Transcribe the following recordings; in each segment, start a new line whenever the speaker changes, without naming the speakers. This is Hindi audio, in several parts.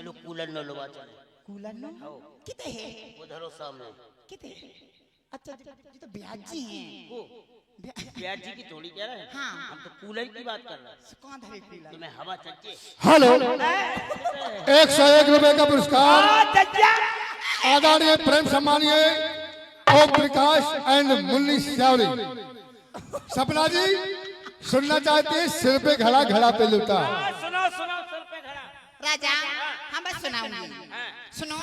चलो कूलर न लवा चले।
कूलर न किते है
उधर सामने
किते। अच्छा जी तो ब्याजी हैं
वो ब्याज जी की थोड़ी कह रहे हैं।
हाँ
हम तो कूलर की बात कर रहे हैं।
कौन धरे कूलर
तुम्हें हवा चाहिए।
हेलो 101 रुपए का पुरस्कार आदरणीय प्रेम सम्मानीय ओम प्रकाश एंड मुन्नी श्यावरी। सपना जी सुनना चाहते हैं सिर पे घड़ा घड़ा पे लुटा।
सुनो सुनो सिर पे घड़ा
राजा हम बस सुनाऊंगी सुनो।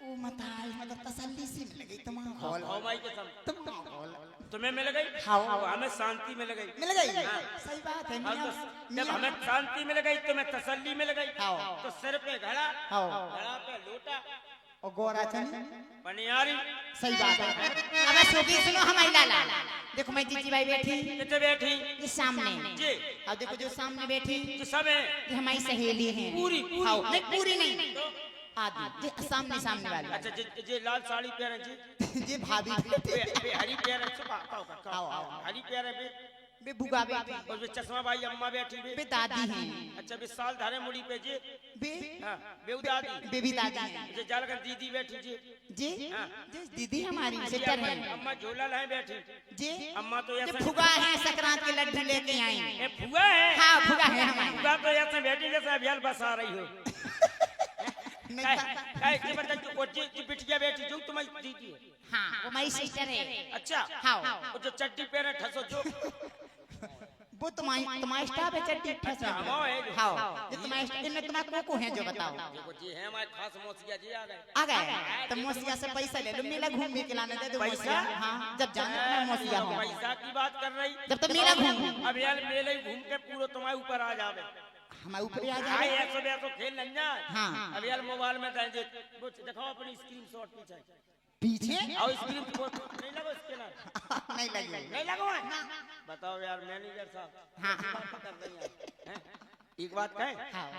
ओ मताई मतलब तसल्ली से मिल गई तुम हॉल
हमाई के सम
तुम हॉल
तुम्हें मिल गई।
हाँ
हमें शांति मिल गई।
मिल गई सही बात है
जब हमें शांति मिल गई तुम्हें तसल्ली मिल गई। तो सिर पे घड़ा घड़ा पे लोटा
और गोरा चनी
पनियारी।
सही बात है। अब सोगी सुनो हमारी लाला देखो मैं जीजी भाई बैठी
कितने बैठी
ये सामने
जी।
अब देखो जो सामने बैठी
जो सब है
ये हमारी सहेली है
पूरी
हाँ नहीं पूरी नहीं आदि जी सामने सामने वाली।
अच्छा जे लाल साड़ी पहने जी
जी भाभी
बे हरी पहने हरी पहने
बे बुगा बैठी
और बे चश्मा भाई अम्मा बैठी
बे दादी हैं।
अच्छा बे साल धारे मुड़ी पे जी
बे
हां बेऊ दादी
बेबी दादी हैं।
जे जालगन दीदी बैठी जी
जी जी दीदी हमारी सिस्टर है।
अम्मा झोला लाए बैठी
जी
अम्मा तो ऐसे
फुगा है संक्रांत के लड्डू लेके आई
ए फुआ है।
हाँ फुगा है हमारी
फुआ तो ऐसे बैठी जैसे अभियान बस आ रही हो। काय के बता जो जी बिटिया बैठी जो तुम्हारी दीदी है।
हाँ वो हमारी सिस्टर है।
अच्छा
हाँ
वो जो चड्डी पहने ठसो जो
वो तुम्हारी स्टाफ है चट्टी ठसा
हमाओ है जो।
हाँ ये तुम्हारे इनमें तुम्हारा कोको है जो बताओ।
देखो जी है हमारे खास मौसिया जी आ गए
तो मौसिया से पैसा ले लो मेला घूमने के लाने दे दो
पैसा?
हाँ जब जाने तो मैं मौसिया हूँ
पैसा की बात कर रही
जब तो मेला घूम
अब यार मेले ही घूम के पूरा तुम्हारे ऊपर आ जावे।
हमारे ऊपर आ
आए
जाए।
ऐसो बैसो खेल नहीं जा।
हाँ
अब यार मोबाइल में जाए वो दिखाओ अपनी स्क्रीनशॉट पीछे
पीछे
और स्क्रीन नहीं लगो इसके ना
नहीं लगे
नहीं लगो है बताओ यार मैनेजर साहब।
हाँ
कर रही हैं एक बात कहें
हाँ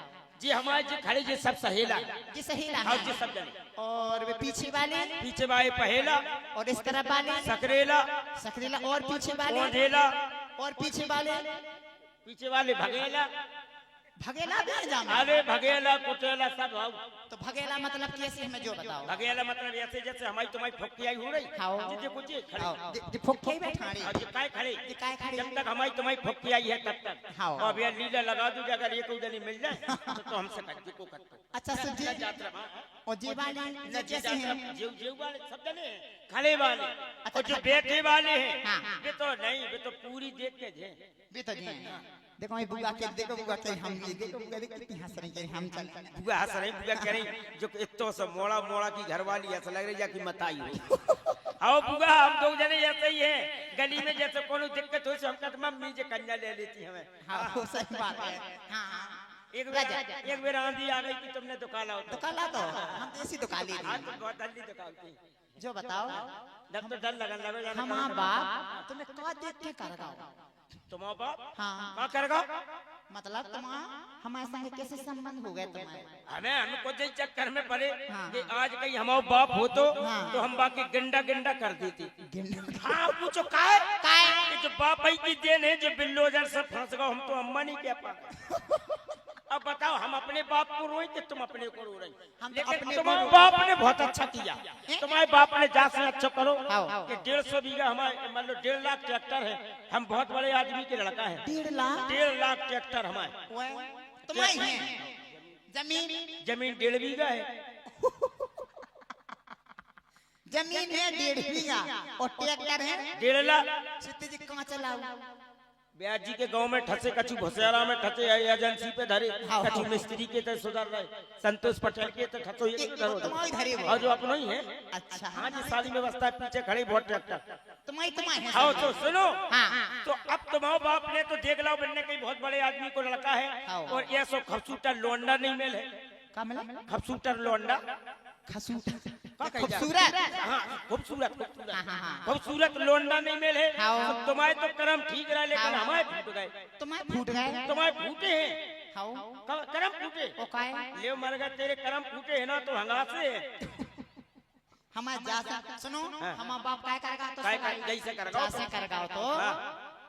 जी हमारे जो खड़े जी सब सहेला
जी सहेला
और जी सब जने
और वे पीछे वाले
पीछे वाले पहेला
और इस तरफ वाले
सकरेला
सकरेला और पीछे वाले
ओढ़ेला
और पीछे वाले
भगेला
भगेला भी है जाना।
अरे भगेला कुटेला सब हो।
तो भगेला मतलब कैसे हमें जो बताओ।
भगेला मतलब ऐसे जैसे हमारी तुम्हारी फोकी आई हो रही
हाँ
जी कुछ खड़े
जी फोके बैठाड़ी
और जी काय खड़े
जी काय खड़े
जब तक हमारी तुम्हारी फोकी आई है तब तक
हाँ
और भैया लीला लगा दूं अगर एक उदली मिल जाए तो हमसे कट को कट।
अच्छा सर जी
यात्रा
और जी वाले जैसे हैं
जीव जीव वाले सब जने खड़े वाले और जो बैठे वाले हैं वे तो नहीं वे तो पूरी देख के जे
वे तो जी देखो मैं बुआ के देखो बुआ के हम ये देखो बुआ कितनी हंस रही है हम चल
बुआ हंस रही बुआ कह रही जो इतो से मोड़ा मोड़ा की घरवाली ऐसा लग रही है कि मताई हो। आओ बुआ हम दो जने ऐसे ही हैं गली में जैसे कोनो दिक्कत हो से हम कहते मम्मी जे कन्या ले लेती हमें।
हां सही बात है। हां
एक बेर आंधी आ गई कि तुमने दुकाला
तो हम तो ऐसी दुकान ली
आज तो बहुत जल्दी दुकालती
जो बताओ
जब तो डर लगन लगे जाने
हमारा बाप तुम्हें का देख के करगा
तुम्हारा बाप
हां
का करेगा
मतलब तुम्हारा हमारे संग कैसे संबंध हो गए तुम्हारे।
हमें हमको जो चक्कर में पड़े कि आज कहीं हमारा बाप हो तो हम बाकी गंडा गंडा कर देती। हाँ पूछो काय जो बाप ही की देन है जो बिल्लो जर से फंस गए हम तो अम्मा नहीं कह पाते। अब बताओ हम अपने बाप को रोए कि तुम अपने को रो रही। लेकिन तुम्हारे बाप ने बहुत अच्छा किया। तुम्हारे बाप ने जा से अच्छा करो कि 150 बीघा हमारे मान लो 1.5 लाख ट्रैक्टर है। हम बहुत बड़े आदमी के लड़का है। 1.5 लाख ट्रैक्टर हमारे
तुम्हारी है जमीन
1.5 बीघा है।
जमीन है 1.5 बीघा और ट्रैक्टर है
1.5 लाख।
सिद्धि जी कहाँ चलाओ
ब्याज जी के गांव में ठसे कछु भुसेरा में ठसे एजेंसी पे धरे कछु मिस्त्री के तो सुधर रहे संतोष पटेल के तो ठसो एक करो और जो अपनो ही है।
अच्छा
हाँ जी सारी व्यवस्था पीछे खड़े बहुत ट्रैक्टर
तुम्हारी
आओ तो सुनो
हाँ
तो अब तुम्हारे बाप ने तो देख लो बनने के बहुत बड़े आदमी को लड़का है और ये सो खूबसूरत लोंडा नहीं मिले खूबसूरत लोंडा खूबसूरत लोंडा नहीं मिले तुम्हारे तो कर्म ठीक रहा लेकिन हमारे फूट गए। तुम्हारे फूटे हैं कर्म फूटे ले मर गए तेरे कर्म फूटे है ना तो हंगासे है।
हमारे सुनो हमारा बाप काय करेगा तो
जैसे
करेगा तो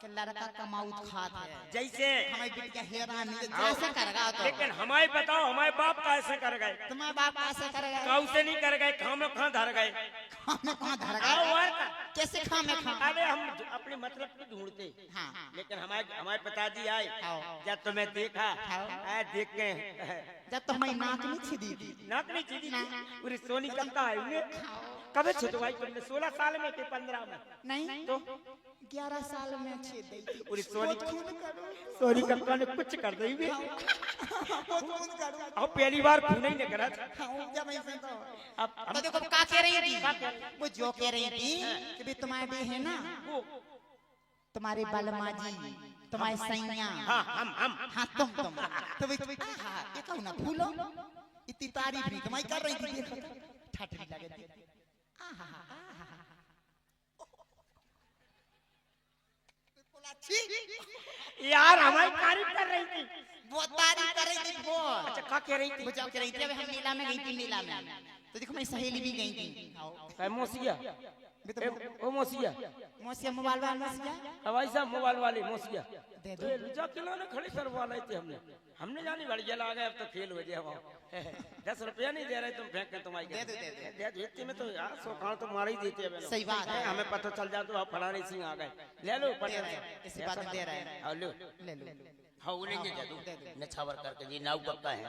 कि लड़का कमाऊ खात है
जैसे
हमारी बिटिया हैरान नहीं जैसे करेगा तो
लेकिन हमारे बताओ हमारे बाप कैसे कर गए
तुम्हारे बाप कैसे करेगा
काऊ से नहीं कर गए खाम कहाँ धर गए
खामे कहाँ धर
आओ
गया
और का।
कैसे खामे खा
अरे हम अपने मतलब की ढूंढते
हाँ
लेकिन हमारे हमारे पिताजी आए
आओ।
जब तुम्हें देखा देख के
जब तो हमारी नाक नहीं छिदी थी
नाक नहीं चीदी पूरी सोनी कब है उन्हें कब छुटवाई तुमने 16 साल में के 15 में
नहीं
तो
11 साल में छेद दी
पूरी सोनी कक्का ने कुछ कर दी भी और पहली बार खून ही नहीं करा था
जब ऐसे तो
अब
तो देखो क्या कह रही थी वो जो कह रही थी कि भी तुम्हारे भी है ना
वो
तुम्हारे बलमा जी तुम्हारे सैया
हाँ हम
हाँ तुम तो भी हाँ ये कहूँ ना फूलो इतनी तारीफ नहीं तुम्हारी कर रही थी देखो ठाठरी लगे थी
यार हमारी तारीफ कर रही थी
बहुत तारीफ कर रही थी बहुत
अच्छा क्या कह रही थी
वो जब कह रही थी अभी हम मेला में गई थी मेला में तो देखो मेरी सहेली भी गई थी
मोसिया ओ मोसिया
मौसिया मोबाइल वाला मौसिया
हवाई साहब मोबाइल वाले मोसिया
दे दो
रुजा खिलौने खड़े करवा रहे थे हमने जानी बढ़िया ला गए अब तो फेल हो गया वहाँ 10 रुपया नहीं दे रहे तुम फेंक के तुम्हारी
दे दो
इतने में तो यार 100 खान तो मार ही देते हैं
सही बात है
हमें पता चल जाता तो आप फलाने सिंह आ गए ले लो
दे रहे हैं इसी बात में दे रहे हैं
हाँ लो
ले लो
हाँ वो लेंगे जादू नछावर करके जी नाव पक्का है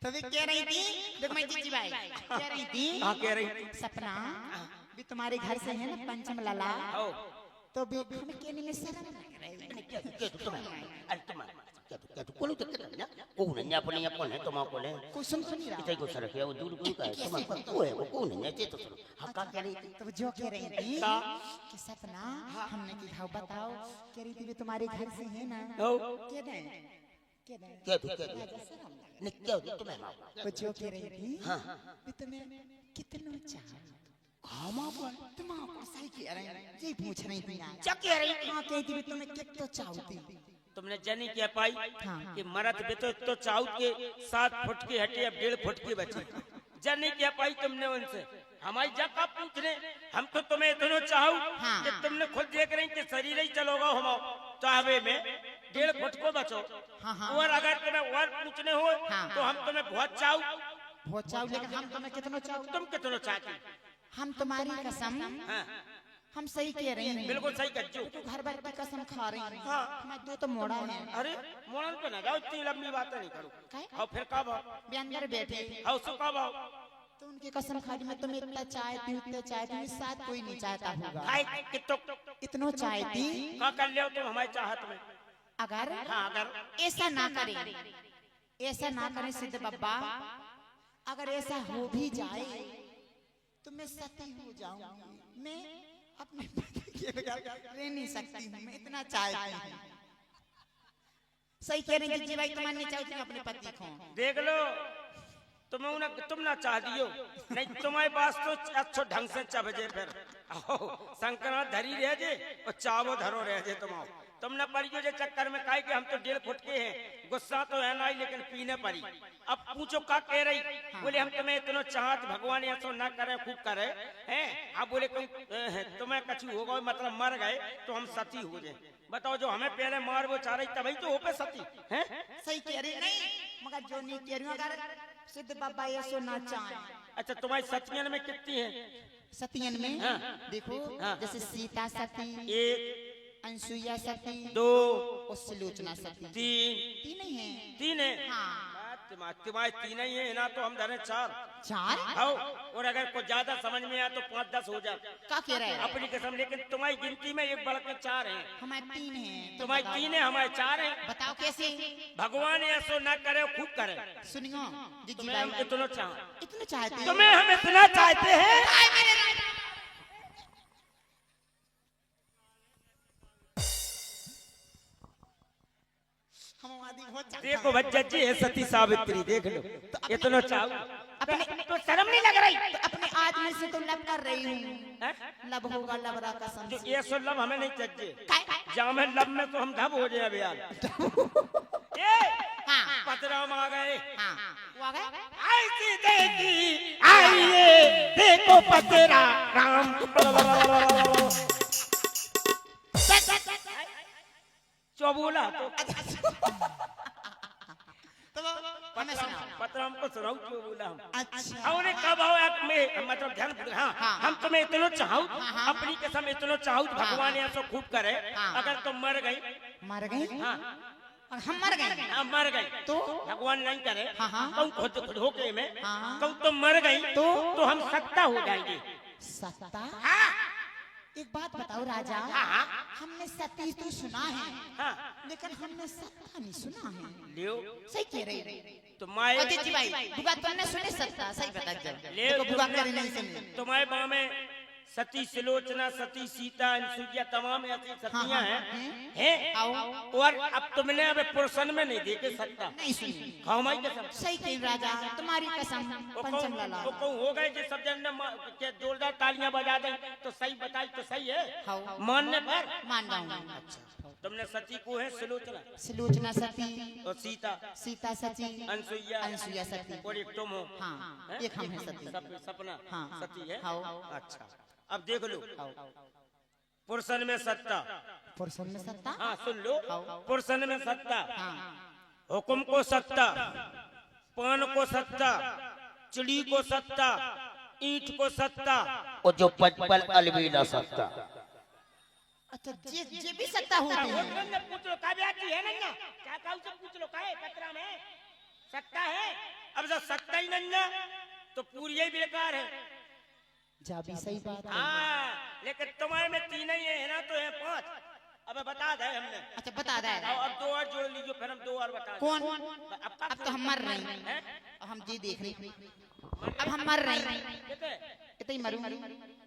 तो भी कह रही थी देखो मैं जीजी भाई कह रही थी
हाँ कह रही थी
सपना भी तुम्हारे घर से है ना पंचम लाला
आओ
तो भी हमें कहने में शर्म लग रही है
क्या तुम अरे तुम क्या तू कोलो तक ना कौन है अपने अपन है तुम को ले
कोई सुन नहीं रहा
इतने को सर है वो दूर दूर का है तुम को है वो कौन है ये तो सुनो हम क्या कह रही थी
तो जो कह रही थी कि सपना हमने की भाव बताओ कह रही थी भी तुम्हारे घर से है ना
ओ
कह दे कह दे
क्या तू नहीं क्या तुम्हें मां
वो जो कह रही थी
हां
भी तुम्हें कितना चाह
खामा पर
तुम आपको सही कह रही है ये पूछ रही थी यार
क्या कह रही थी
हां कहती भी तुम्हें कितना चाहती
तुमने जनी क्या पाई
हाँ।
कि मरद भी तो चाउत के 7 फुट की हटी अब 1.5 फुट की बची जनी क्या पाई तुमने उनसे हमारी जगह पूछ रहे हम तो तुम्हें इतना चाहू
हाँ।
कि तुमने खुद देख रही कि शरीर ही चलोगा हम चाहवे में 1.5 फुट को बचो
हाँ, हाँ।
और अगर तुम्हें और पूछने हो
हाँ।
तो हम तुम्हें बहुत चाहू
बहुत चाहू लेकिन हम तुम्हें कितना चाहू
तुम कितना चाहती
हम तुम्हारी कसम
हाँ
हम सही कह रहे हैं
बिल्कुल सही कच्चू
तू घर भर की कसम खा रही है
हाँ।
हमारे दो तो मोड़ा है
अरे मोड़न पे ना जाओ इतनी लंबी बातें नहीं करो
काहे?
और फिर कब आओ
भी अंदर बैठे
और उसको कब आओ
तो उनकी कसम खा रही मैं तुम्हें इतना चाहती हूँ इतना चाहती हूँ साथ कोई नहीं चाहता होगा
भाई कितो
इतना चाहती
का कर लियो तुम हमारी चाहत में
अगर
हाँ अगर
ऐसा ना करे सिद्ध बाबा अगर ऐसा हो भी जाए तो मैं सती हो जाऊंगी मैं अपने पति के बगैर रह नहीं सकती हूँ मैं इतना चाहती हूँ सही कह रही हैं जी भाई तुम नहीं चाहती अपने पति को
देख लो तुम ना चाह दियो नहीं तुम्हारे पास तो अच्छो ढंग से चबजे फिर संक्रांत धरी रह जे और चावो धरो रह जे तुम न पड़ियो जे चक्कर में काहे कि हम तो 1.5 फुट के हैं गुस्सा तो है ना ही लेकिन पीने पड़ी अब पूछो का कह रही बोले हम तुम्हें इतना चाहत भगवान ऐसा ना करे खूब करे हैं अब बोले तुम्हें कछु होगा मतलब मर गए तो हम सती हो जाए बताओ जो हमें पहले मार वो चाह रही तभी तो हो पे सती हैं
सही कह रही नहीं मगर जो नहीं कह रही हूँ अगर सिद्ध बाबा ये सुनना चाहे
अच्छा तुम्हारी सतियन में कितनी है
सतियन में
हाँ।
देखो
हाँ।
जैसे सीता सती
1
अनसुईया सती
2
और सुलोचना सती
3
तीन ही है
3 है
हाँ
तुम्हारे 3 ही है ना तो हम धरे 4
चार
आओ और अगर कुछ ज्यादा समझ में आया तो 5-10 हो जाए
का कह रहे हैं
अपनी कसम लेकिन तुम्हारी गिनती में एक बढ़ के 4 हैं
हमारे तीन हैं तो
तुम्हारी
बताओ।
3 है हमारे 4 हैं
बताओ कैसे
भगवान ऐसो ना करे खूब करे
सुनियो जी
तुम्हें हम
भाई
इतना चाह
इतने चाहते हैं
तुम्हें हम इतना चाहते हैं
हम आदि बहुत चाहते
देखो बच्चा जी है सती सावित्री देख लो इतना चाहो
अपने
तो शर्म नहीं लग रही
तो अपने आदमी से तो लब कर रही हूँ
हैं?
लब होगा लबरा कसम
जो
से
ये सो लब हमें नहीं चाहिए
काय
जहाँ में लब में तो हम धब हो जाए अभियान ए
हाँ
पतराम आ गए
हाँ वो आ गए
ऐसी देखी आइए देखो पतरा राम बोला तो
हमें सुनाओ।
पत्र हमको सुनाओ क्यों बोला हम।
अच्छा
उन्हें कब आओ आप में मतलब ध्यान हाँ हम तुम्हें इतना चाहूँ अपनी कसम इतना चाहूँ भगवान ऐसा खूब करे अगर तुम मर गई
मर गए
हाँ
हम मर गए
हाँ मर गई
तो
भगवान नहीं करे
हाँ।
तुम खुद होके में
हाँ।
तुम मर गई तो हम सत्ता हो जाएंगे।
सत्ता
हाँ
एक बात बताओ राजा
हाँ।
हमने सती तो सुना है
हाँ
लेकिन हमने सत्ता नहीं सुना है।
लियो
सही कह रही
तो माए
अतिथि भाई बुआ तुमने सुने सत्ता सही बता
ले
देखो बुआ करी नहीं सुनी
तुम्हारे गाँव में सती सुलोचना सती सीता अनुसुईया तमाम ऐसी सतियां हैं और अब तुमने अब पुरुषन में नहीं देखे सकता
नहीं सुनी
खाओ माई कसम
सही कही राजा तुम्हारी कसम पंचम लाला
तो कहूँ हो गए कि सब जन के जोरदार तालियां बजा दें तो सही बताई तो सही है मानने पर
मान जाऊंगा।
तुमने सती को है सुलोचना
सुलोचना सती
और सीता
सीता सती
अनुसुईया
सती
और एक तुम हो
हाँ एक हम है सती
सपना
हाँ
सती है
हाँ
अच्छा अब देख लो पुरुषन में सत्ता
पुरुषन में सत्ता
हाँ सुन लो पुरुषन में सत्ता
हाँ
हुक्म को सत्ता पान को सत्ता चिड़ी को सत्ता ईंट को सत्ता और जो पचपल अलवीना सत्ता।
अच्छा जे भी सत्ता होती है
पूछ लो का ब्याजी है ना क्या काऊ से पूछ लो का है पत्रा में सत्ता है। अब जब सत्ता ही नहीं तो पूरी ही बेकार है।
जा भी सही बात है।
हाँ लेकिन तुम्हारे में तीन ही है ना तो है पांच। अब बता दे हमने। अच्छा
बता दे
अब दो और जोड़ लीजिए फिर हम दो और बता
कौन अब तो हम मर रहे हैं हम जी देख रहे अब हम मर रहे हैं इतना ही मरूं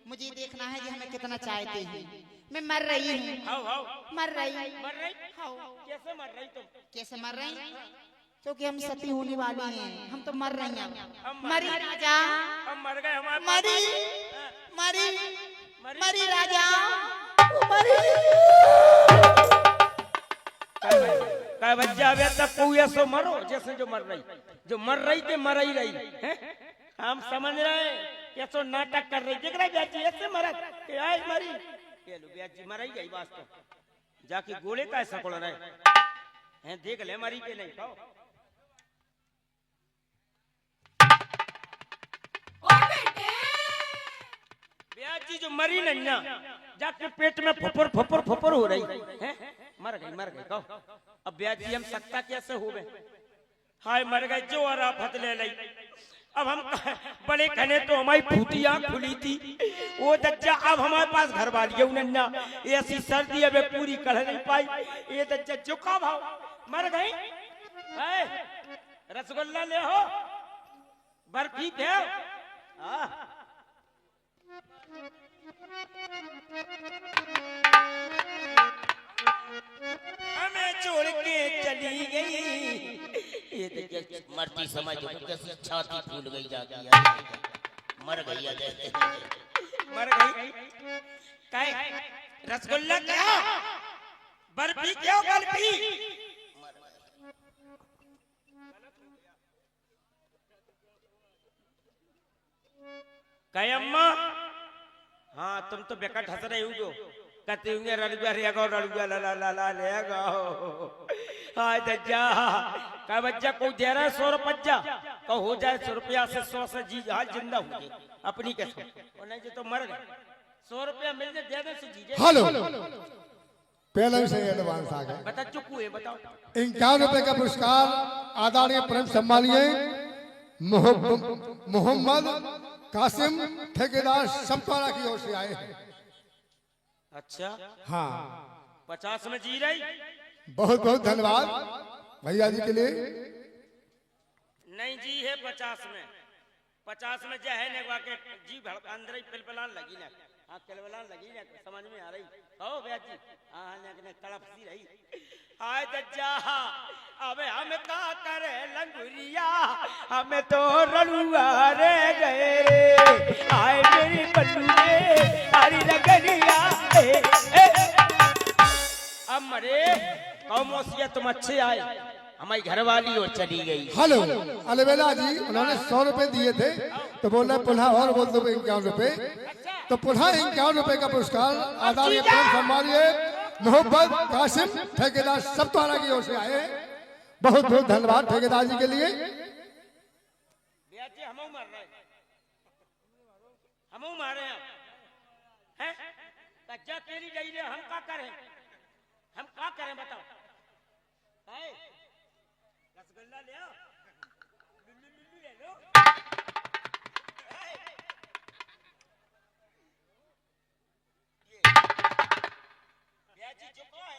मुझे देखना है कि हमें कितना चाहते हैं। मैं मर रही हूँ मर रही
कैसे मर रही तुम
कैसे मर रही क्योंकि हम सती होने वाली हैं हम तो मर रही हैं। मरी राजा
हम मर गए हमारे
मरी मरी मरी राजा मरी
काय बच्चा वे तक कोई ऐसो मरो जैसे जो मर रही थी मर ही रही है। हम समझ रहे कैसो नाटक कर रही देख रहे ब्याजी ऐसे मरा कि आज मरी ये लो ब्याजी मर ही गई वास्तव जाके गोले का ऐसा कोड़ रहे हैं देख ले मरी के नहीं खाओ ब्याजी जो मरी नहीं ना जाके पेट में फुफुर फुफुर फुफुर हो रही है मर गई कहो अब ब्याजी हम सकता कैसे हो गए हाय मर गए जो और आफत ले ली। अब हम बड़े कहने तो हमारी फूटी आंख खुली थी वो दज्जा अब हमारे पास घर वाली है नन्ना ऐसी सर्दी अब पूरी कर नहीं पाई ये दज्जा झुका भाव मर गई रसगुल्ला ले हो बर्फी थे हमें छोड़ के चली गई ये देखिए मरती समझ कैसी छाती फूल गई जाती है मर गई काय रसगुल्ला क्या बर्फी क्या बर्फी काय अम्मा हाँ तुम तो बेकार हंस रहे हो जो कहते होंगे रड़ुआ रहेगा रड़ुआ ला ला ला ला रहेगा हाँ दज्जा का बच्चा कोई दे रहा है 100 रुपया का हो जाए 100 रुपया से 100 से जी हाल जिंदा हो गए अपनी कैसे और नहीं तो मर गए 100 रुपया मिल जाए देने से जी
हेलो पहले से एडवांस आ गए
बता चुकू है बताओ
51 रुपए का पुरस्कार आदरणीय प्रेम सम्मानीय मोहम्मद कासिम ठेकेदार संपारा की ओर से आए हैं।
अच्छा
हाँ
50 में जी रही
बहुत बहुत धन्यवाद भैया जी के लिए
नहीं जी है 50 में जो है ने के जी अंदर ही पिलपिलान लगी ना हाँ पिलपिलान लगी ना समझ में आ रही कहो भैया जी हाँ ने तड़प सी रही हाय दज्जा अबे हम का करे लंगुरिया हमें तो रड़ुआ रे गए रे आए मेरी बल्लू रे तारी लगनिया अब मरे कौमोसिया तुम अच्छे आए हमारी घरवाली और चली गई।
हेलो अलवेला जी उन्होंने 100 रुपए दिए थे तो बोल रहे पुनः और बोल दो 51 रुपए तो पुनः 51 रुपए का पुरस्कार आदरणीय प्रेम सम्मानीय मोहब्बत कासिम ठेकेदार सब तुम्हारा की ओर से आए हैं। बहुत बहुत धन्यवाद ठेकेदार जी के लिए।
हमऊ मार रहे हमऊ मारे हैं क्या तेरी गई रे हम क्या करें बताओ रसगुल्ला ले आओ लुल्लू ले लो जी चुप है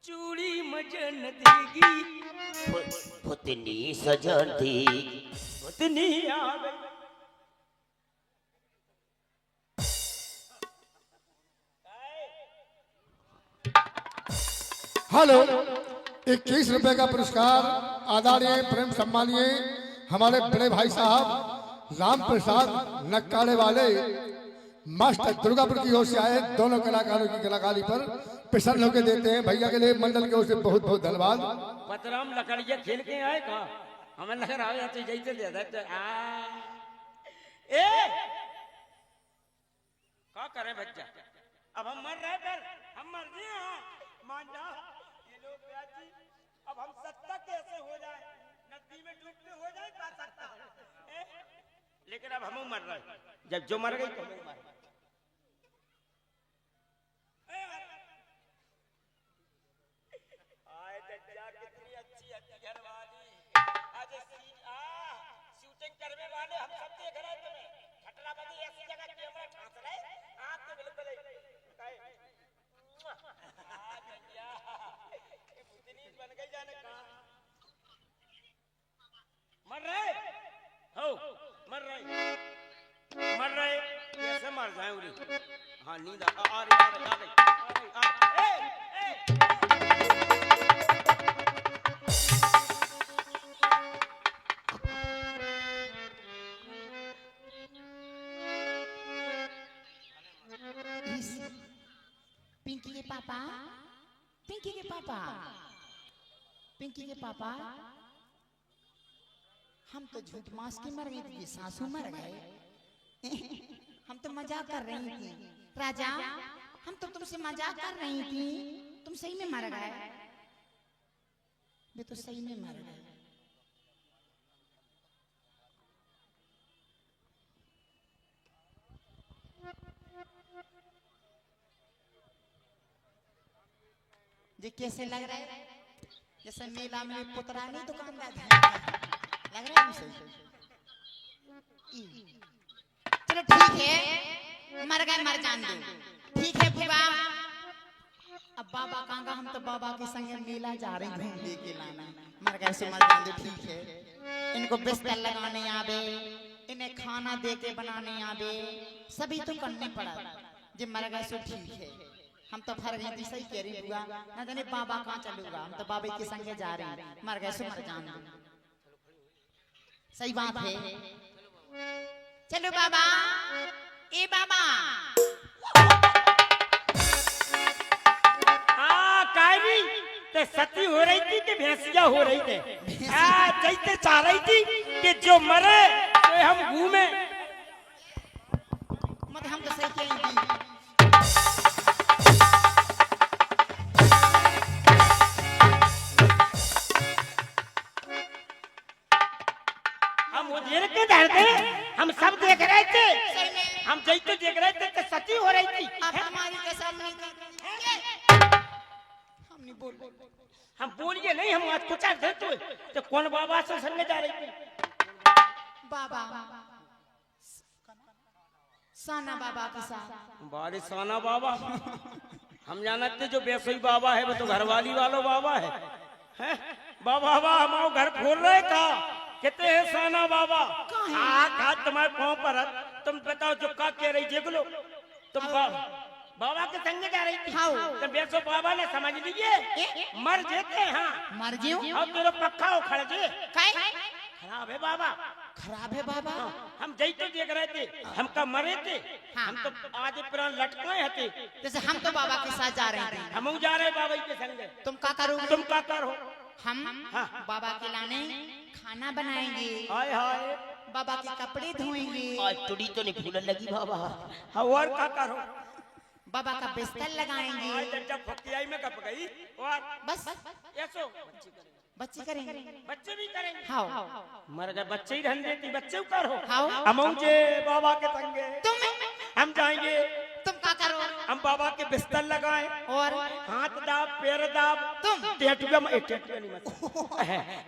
चूड़ी मजन देगी पुतनी सजन देगी पुतनी आ गई।
हेलो 21 रुपए का पुरस्कार आदरणीय प्रेम सम्मानीय हमारे बड़े भाई साहब राम प्रसाद नक्कारे वाले मास्टर दुर्गापुर की ओर से आए। दोनों कलाकारों की कलाकारी पर प्रसन्न होकर देते हैं। भैया के लिए मंडल की ओर से बहुत बहुत धन्यवाद।
पतराम लकड़िया खेल के आए कहा हमें लग रहा है जैसे दे दे ए क्या करें बच्चा अब हम मर रहे पर हम मर गए हैं मान जा ये लोग जी अब हम सत्ता कैसे हो जाए नदी में डूबते हो जाए का सकता लेकिन अब हम मर रहे जब जो मर गई तो हम मर आए दज्जा कितनी अच्छी घरवाली आज शूटिंग करने वाले हम सब देख रहे तुम्हें खटरा बनी ऐसी जगह कैमरा ठास रहे आप तो बिल्कुल बन गई जाने कहा मर रहे हो मर रहे कैसे मर जाए उरी हाँ नींद आ रही
पिंकी के पापा हम तो झूठ मास के मर गई थी सासू मर गए हम तो मजाक कर रही थी राजा हम तो तुमसे मजाक कर रही थी तुम सही में मर गए वे तो सही में मर गए ये कैसे लग रहा है जैसे मेला में पुतरा नहीं दुकानदार लग रहा है मुझे चलो ठीक है मर गए मर जान दो ठीक है बुआ अब बाबा कहां हम तो बाबा के संग मेला जा रहे हैं घूमने के लाना मर गए से मर जान दो ठीक है इनको बिस्तर लगाने आवे इन्हें खाना दे के बनाने आवे सभी तो करने पड़ा जे मर गए सो ठीक है हम तो फर गए थी सही कह रही बुआ ना जाने बाबा कहां चलूंगा हम तो बाबे के संगे जा रहे हैं मर गए सो मर जान दो सही बात है चलो बाबा ए बाबा
कायरी ते सती हो रही थी कि भैंसिया हो रही थी जैसे चाह रही थी कि जो मरे तो हम घूमे
मत हम तो सही कहेंगे
हम सब देख रहे थे हम जैसे देख रहे थे कि सती हो रही थी
आप हमारी के सामने हम नहीं बोल
हम बोलिए नहीं हम आज कुछ तो कौन बाबा से संग जा रही थी
बाबा साना बाबा के साथ
बारे साना बाबा हम जानते जो बेसई बाबा है वो तो घरवाली वालों बाबा है बाबा हम घर खोल रहे था कहते हैं साना बाबा हाथ तुम्हारे पाँव पर तुम बताओ जो का कह रही देख लो तुम बाबा के संग जा रही थी तो बेसो बाबा ने समझ लीजिए मर जेते हाँ
मर जियो
अब तेरे पक्का हो खड़े जे खराब है बाबा हम जई तो देख रहे थे हम का मरे थे हम तो आज प्राण लटकाए थे
जैसे हम तो बाबा के साथ जा रहे थे
हम जा रहे बाबा के संग
तुम का करो
तुम का करो
हम बाबा के लाने खाना बनाएंगे,
हाय हाय
बाबा के कपड़े धोएंगे,
आज तुड़ी तो नहीं फूलन लगी बाबा।
हाँ और क्या करो
बाबा का बिस्तर लगाएंगे,
आज जब फकियाई में कप गई और
बस
ऐसो
बच्चे करेंगे।
बच्चे भी करेंगे
हाँ
मर गए बच्चे ही रहने देती बच्चे करो
हाँ
हम जे बाबा के तंगे
तुम
हम जाएंगे
तुम क्या करो
हम बाबा के बिस्तर लगाएं
और
हाथ दाब पैर दाब
तुम
टेटुआ में टेटुआ नहीं मत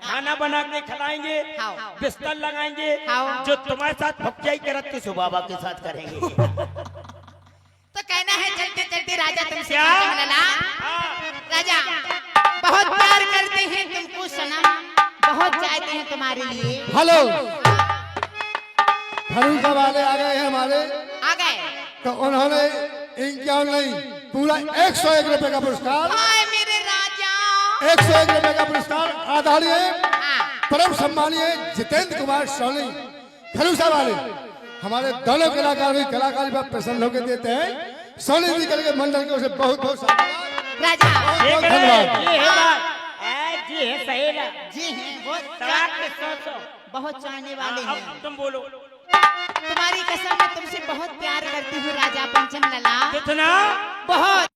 खाना बना के खिलाएंगे
हाँ।
बिस्तर लगाएंगे
हाँ।
जो तुम्हारे साथ फकियाई करत
सो बाबा के साथ करेंगे।
तो कहना है चलते चलते राजा तुमसे
क्या?
पूछने लगा, राजा बहुत प्यार करते हैं तुमको सनम, बहुत चाहते हैं तुम्हारे लिए।
हेलो खरूजा वाले आ गए हैं हमारे,
आ गए
तो उन्होंने इक्यावन नहीं पूरा 101 रुपए का पुरस्कार,
हाय मेरे राजा।
101 रुपए का पुरस्कार आदरणीय
हाँ,
परम सम्मानीय जितेंद्र कुमार सोनी खरूजा वाले हमारे दोनों कलाकार भी कलाकारी पर प्रसन्न होकर देते हैं। सोनी जी करके मंडल की ओर से बहुत बहुत
राजा
बहुत धन्यवाद।
ये है बात जी है सहेला
जी हैं बहुत
तलाक के 100
बहुत चाहने वाले हैं।
अब तुम बोलो
तुम्हारी कसम मैं तुमसे बहुत प्यार करती हूँ राजा पंचम लला,
कितना
बहुत।